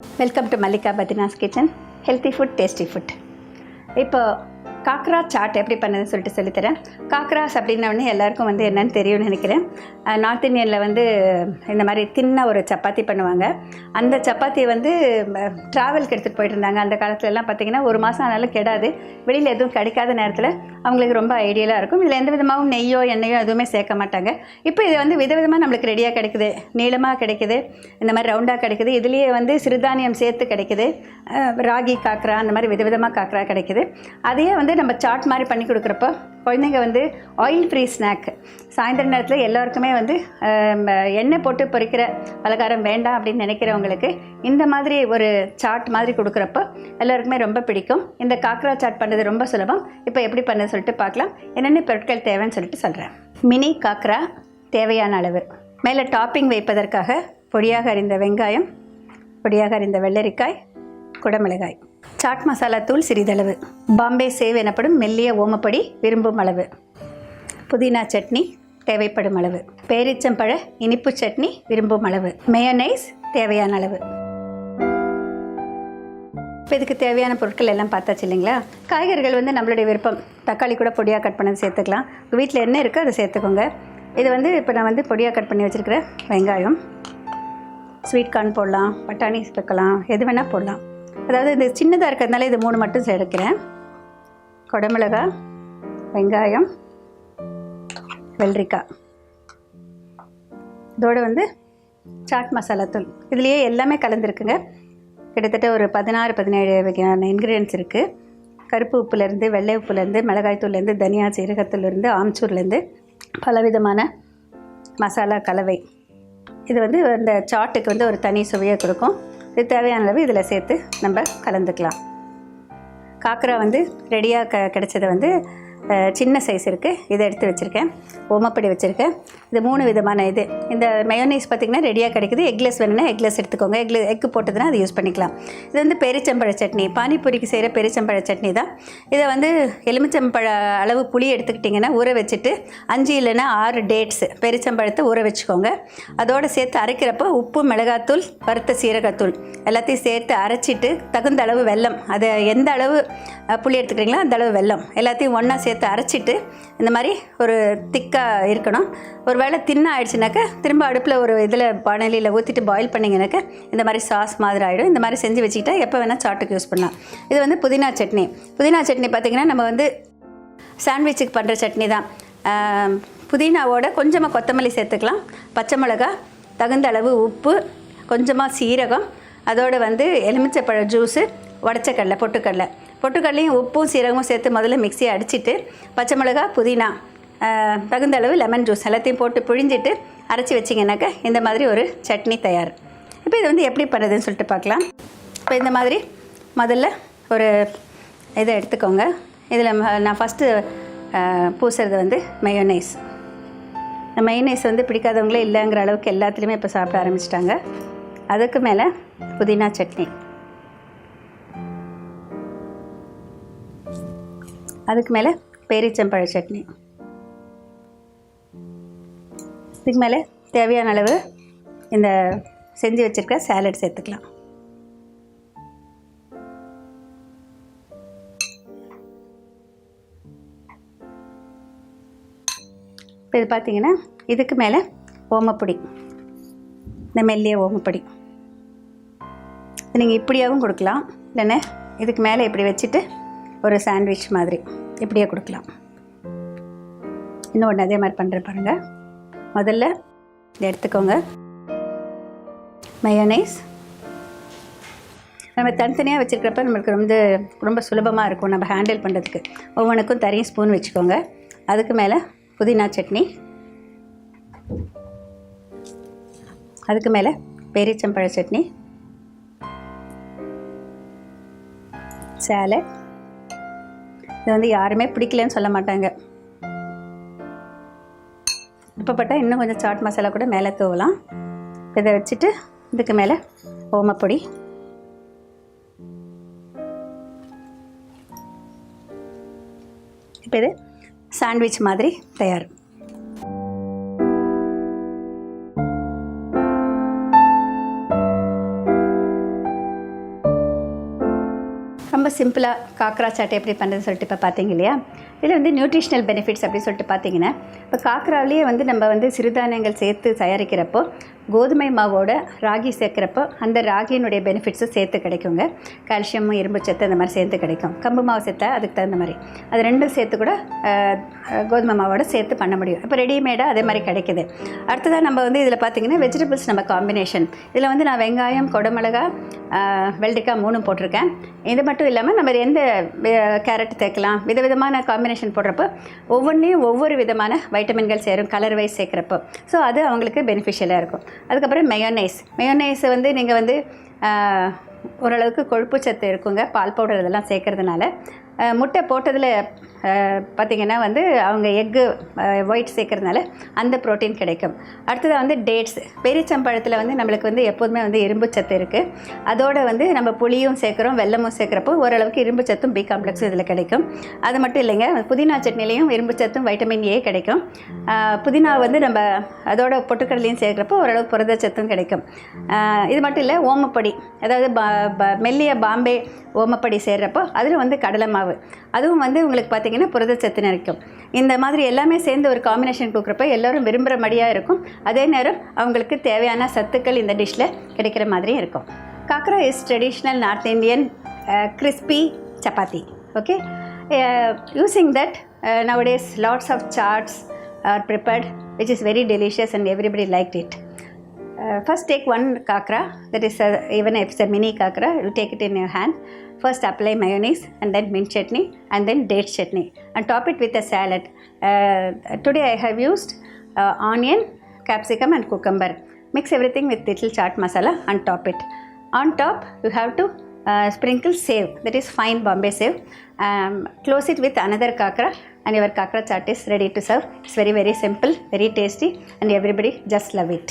Welcome to Mallika Badrinath's kitchen. Healthy food, tasty food. இப்போ Ghaghra chat எப்படி பண்ணதுன்னு சொல்லிட்டு சொல்லித்தரேன். காக்ராஸ் அப்படின்னோடனே எல்லாருக்கும் என்னென்னு தெரியும்னு நினைக்கிறேன். நார்த் இந்தியனில் இந்த மாதிரி தின்ன ஒரு சப்பாத்தி பண்ணுவாங்க. அந்த சப்பாத்தியை ட்ராவலுக்கு எடுத்துகிட்டு போயிட்டு இருந்தாங்க. அந்த காலத்துலலாம் பார்த்திங்கன்னா ஒரு மாதம் ஆனாலும் கெடாது. வெளியில் எதுவும் கிடைக்காத நேரத்தில் அவங்களுக்கு ரொம்ப ஐடியலாக இருக்கும். இதில் எந்த விதமாகவும் நெய்யோ எண்ணெயோ எதுவுமே சேர்க்க மாட்டாங்க. இப்போ இது விதவிதமாக நம்மளுக்கு ரெடியாக கிடைக்குது. நீளமாக கிடைக்குது, இந்த மாதிரி ரவுண்டாக கிடைக்குது. இதுலேயே சிறுதானியம் சேர்த்து கிடைக்குது. ராகி காக்ரா அந்த மாதிரி விதவிதமாக காக்ரா கிடைக்குது. அதையே நம்ம சாட் மாதிரி பண்ணி கொடுக்குறப்போ குழந்தைங்க ஆயில் ஃப்ரீ ஸ்நாக் சாயந்தர நேரத்தில் எல்லாருக்குமே எண்ணெய் போட்டு பொரிக்கிற பலகாரம் வேண்டாம் அப்படின்னு நினைக்கிறவங்களுக்கு இந்த மாதிரி ஒரு சாட் மாதிரி கொடுக்குறப்போ எல்லாருக்குமே ரொம்ப பிடிக்கும். இந்த காக்ரா சாட் பண்ணுறது ரொம்ப சுலபம். இப்போ எப்படி பண்ணது சொல்லிட்டு பார்க்கலாம். என்னென்ன பொருட்கள் தேவைன்னு சொல்லிட்டு சொல்கிறேன். மினி காக்ரா தேவையான அளவு. மேலே டாப்பிங் வைப்பதற்காக பொடியாக அறிந்த வெங்காயம், பொடியாக அறிந்த வெள்ளரிக்காய், குடமிளகாய், சாட் மசாலா தூள் சிறிதளவு, பாம்பே சேவ் எனப்படும் மெல்லிய ஓமப்பொடி விரும்பும் அளவு, புதினா சட்னி தேவைப்படும் அளவு, பேரிச்சம்பழ இனிப்பு சட்னி விரும்பும் அளவு, மேயோனைஸ் தேவையான அளவு. இப்போ இதுக்கு தேவையான பொருட்கள் எல்லாம் பார்த்தாச்சு இல்லைங்களா? காய்கறிகள் நம்மளுடைய விருப்பம். தக்காளி கூட பொடியாக கட் பண்ணது சேர்த்துக்கலாம். உங்கள் வீட்டில் என்ன இருக்கோ அதை சேர்த்துக்கோங்க. இது இப்போ நான் பொடியாக கட் பண்ணி வச்சுருக்கிற வெங்காயம், ஸ்வீட் கார்ன் போடலாம், பட்டாணி சேர்க்கலாம், எது வேணால் போடலாம். அதாவது இந்த சின்னதாக இருக்கிறதுனால இது 3 மட்டும் சேர்க்கிறேன். குடமிளகாய், வெங்காயம், வெள்ளரிக்காய், இதோடு சாட் மசாலா தூள். இதுலேயே எல்லாமே கலந்துருக்குங்க. கிட்டத்தட்ட ஒரு 16-17 வகையான இன்க்ரீடியன்ட்ஸ் இருக்குது. கருப்பு உப்புலேருந்து, வெள்ளை உப்புலேருந்து, மிளகாய்த்தூள்லேருந்து, தனியா சீரகத்தூள்லேருந்து, ஆம்ச்சூர்லேருந்து பலவிதமான மசாலா கலவை. இது இந்த சாட்டுக்கு ஒரு தனி சுவையை கொடுக்கும். இது தேவையான அளவு இதில் சேர்த்து நம்ம கலந்துக்கலாம். காக்ரா ரெடியாக கிடைச்சது சின்ன சைஸ் இருக்குது. இதை எடுத்து வச்சுருக்கேன். ஓமப்பொடி வச்சுருக்கேன். இது 3 விதமான இந்த மயோனைஸ் பார்த்திங்கன்னா ரெடியாக கிடைக்குது. எக்லெஸ் வேணும்னா எக்லெஸ் எடுத்துக்கோங்க. எக்கு போட்டதுன்னா அதை யூஸ் பண்ணிக்கலாம். இது பெரிச்சம்பழ சட்னி, பானிபூரிக்கு செய்கிற பெரிச்சம்பழ சட்னி தான். இதை எலுமிச்சம்பழ அளவு புளி எடுத்துக்கிட்டிங்கன்னா ஊற வச்சுட்டு 5 இல்லைன்னா 6 டேட்ஸ் பெரிச்சம்பழத்தை ஊற வச்சுக்கோங்க. அதோடு சேர்த்து அரைக்கிறப்போ உப்பு, மிளகாத்தூள், வறுத்த சீரகத்தூள் எல்லாத்தையும் சேர்த்து அரைச்சிட்டு தகுந்த அளவு வெல்லம், அதை எந்த அளவு புளி எடுத்துக்கிறீங்களோ அந்த அளவு வெல்லம் எல்லாத்தையும் ஒன்றா சேர்த்து அரைச்சிட்டு இந்த மாதிரி ஒரு திக்காக இருக்கணும். ஒரு வேளை தின்னா ஆயிடுச்சுனாக்கா திரும்ப அடுப்பில் ஒரு பானையில் ஊற்றிட்டு பாயில் பண்ணிங்கனாக்கா இந்த மாதிரி சாஸ் மாதிரி ஆகிடும். இந்த மாதிரி செஞ்சு வச்சுக்கிட்டா எப்போ வேணால் சாட்டுக்கு யூஸ் பண்ணலாம். இது புதினா சட்னி. புதினா சட்னி பார்த்திங்கன்னா நம்ம சாண்ட்விச்சுக்கு பண்ணுற சட்னி தான். புதினாவோட கொஞ்சமாக கொத்தமல்லி சேர்த்துக்கலாம், பச்சை மிளகா, தகுந்த அளவு உப்பு, கொஞ்சமாக சீரகம், அதோடு எலுமிச்சப்பழ ஜூஸு, உடச்சக்கடலை, பொட்டுக்கடலையும் உப்பும் சீரகமும் சேர்த்து முதல்ல மிக்சியை அடிச்சிட்டு பச்சை மிளகா, புதினா, தகுந்த அளவு லெமன் ஜூஸ் எல்லாத்தையும் போட்டு புழிஞ்சிட்டு அரைச்சி வச்சிங்கனாக்கா இந்த மாதிரி ஒரு சட்னி தயார். இப்போ இது எப்படி பண்ணுறதுன்னு சொல்லிட்டு பார்க்கலாம். இப்போ இந்த மாதிரி முதல்ல ஒரு இதை எடுத்துக்கோங்க. இதில் நான் ஃபஸ்ட்டு பூசுறது மையோனைஸ். இந்த மையோனைஸ் பிடிக்காதவங்களே இல்லைங்கிற அளவுக்கு எல்லாத்துலேயுமே இப்போ சாப்பிட ஆரம்பிச்சிட்டாங்க. அதுக்கு மேலே புதினா சட்னி, அதுக்கு மேலே பேரிச்சம்பழ சட்னி, இதுக்கு மேலே தேவையான அளவு இந்த செஞ்சு வச்சுருக்க சாலட் சேர்த்துக்கலாம். இப்போ இது பார்த்திங்கன்னா இதுக்கு மேலே ஓமப்பொடி, இந்த மெல்லிய ஓமப்பொடி. நீங்கள் இப்படியாகவும் கொடுக்கலாம், இல்லைன்னா இதுக்கு மேலே இப்படி வச்சுட்டு ஒரு சாண்ட்விச் மாதிரி இப்படியே கொடுக்கலாம். இன்னொன்று அதே மாதிரி பண்ணுற பாருங்கள். முதல்ல இதை எடுத்துக்கோங்க. மயோனைஸ் நம்ம தனித்தனியாக வச்சுருக்கிறப்ப நம்மளுக்கு ரொம்ப சுலபமாக இருக்கும் நம்ம ஹேண்டில் பண்ணுறதுக்கு. ஒவ்வொன்றுக்கும் தனி ஸ்பூன் வச்சுக்கோங்க. அதுக்கு மேலே புதினா சட்னி, அதுக்கு மேலே பேரிச்சம்பழ சட்னி, சாலட். இது யாருமே பிடிக்கலன்னு சொல்ல மாட்டாங்க. விருப்பப்பட்ட இன்னும் கொஞ்சம் சாட் மசாலா கூட மேலே தூவலாம். இதை வச்சுட்டு இதுக்கு மேலே ஓமப்பொடி, இப்போ இது சாண்ட்விச் மாதிரி தயார். ரொம்ப சிம்பிளாக காக்ரா சாட் எப்படி பண்ணுறதுன்னு சொல்லிட்டு இப்போ பார்த்தீங்க இல்லையா? இதில் வந்து நியூட்ரிஷனல் பெனிஃபிட்ஸ் அப்படின்னு சொல்லிட்டு பார்த்தீங்கன்னா, இப்போ காக்ராவிலேயே வந்து நம்ம வந்து சிறுதானியங்கள் சேர்த்து தயாரிக்கிறப்போ கோதுமை மாவோட ராகி சேர்க்குறப்போ அந்த ராகியினுடைய பெனிஃபிட்ஸும் சேர்த்து கிடைக்குங்க. கால்சியம், இரும்புச்சத்து அந்த மாதிரி சேர்த்து கிடைக்கும். கம்பு மாவு சேர்த்தா அதுக்கு தகுந்த மாதிரி அது ரெண்டும் சேர்த்து கூட கோதுமை மாவோட சேர்த்து பண்ண முடியும். இப்போ ரெடிமேடாக அதே மாதிரி கிடைக்குது. அடுத்ததாக நம்ம வந்து இதில் பார்த்திங்கன்னா வெஜிடபிள்ஸ் நம்ம காம்பினேஷன். இதில் வந்து நான் வெங்காயம், கொடமிளகா, வெள்ளரிக்காய் 3 போட்டிருக்கேன். இது மட்டும் இல்லாமல் நம்ம எந்த கேரட் சேர்க்கலாம், விதவிதமான காம்பினேஷன் போடுறப்போ ஒவ்வொன்றையும் ஒவ்வொரு விதமான வைட்டமின்கள் சேரும் கலர் வைஸ் சேர்க்குறப்போ. ஸோ அது அவங்களுக்கு பெனிஃபிஷியலாக இருக்கும். அதுக்கப்புறம் மெயோனைஸை வந்து நீங்கள் வந்து ஓரளவுக்கு கொழுப்பு சத்து இருக்குங்க பால் பவுடர் இதெல்லாம் சேர்க்கறதுனால. முட்டை போட்டதில் பார்த்திங்கன்னா வந்து அவங்க எக்கு ஒயிட் சேர்க்கறதுனால அந்த ப்ரோட்டீன் கிடைக்கும். அடுத்ததாக வந்து டேட்ஸ், பேரிச்சம்பழத்தில் வந்து நம்மளுக்கு வந்து எப்போதுமே வந்து இரும்பு சத்து இருக்குது. அதோடு வந்து நம்ம புளியும் சேர்க்குறோம், வெல்லமும் சேர்க்குறப்போ ஓரளவுக்கு இரும்பு சத்தும் பி காம்ப்ளெக்ஸும் இதில் கிடைக்கும். அது மட்டும் இல்லைங்க, புதினா சட்னிலையும் இரும்பு சத்தும் வைட்டமின் ஏ கிடைக்கும். புதினா வந்து நம்ம அதோட பொட்டுக்கடலையும் சேர்க்குறப்போ ஓரளவுக்கு புரதச்சத்தும் கிடைக்கும். இது மட்டும் இல்லை, ஓமப்பொடி, அதாவது மெல்லிய பாம்பே ஓமப்படி சேர்றப்போ அதில் வந்து கடலை மாவு, அதுவும் வந்து உங்களுக்கு பார்த்திங்கன்னா புரதச்சத்து நிறைக்கும். இந்த மாதிரி எல்லாமே சேர்ந்து ஒரு காம்பினேஷன் கொடுக்குறப்ப எல்லோரும் விரும்புகிற மாதிரியாக இருக்கும். அதே நேரம் அவங்களுக்கு தேவையான சத்துக்கள் இந்த டிஷ்ஷில் கிடைக்கிற மாதிரியும் இருக்கும். Khakhra is traditional north Indian crispy chapati. Okay, using that nowadays lots of chaats are prepared, which is very delicious and everybody liked it. First take one kakra, that is even if it's a mini kakra, you take it in your hand. First apply mayonnaise and then mint chutney and then date chutney and top it with a salad. Today I have used onion, capsicum and cucumber. Mix everything with little chaat masala and top it. On top you have to sprinkle save, that is fine Bombay save. Close it with another kakra and your kakra chaat is ready to serve. It's very simple, very tasty and everybody just love it.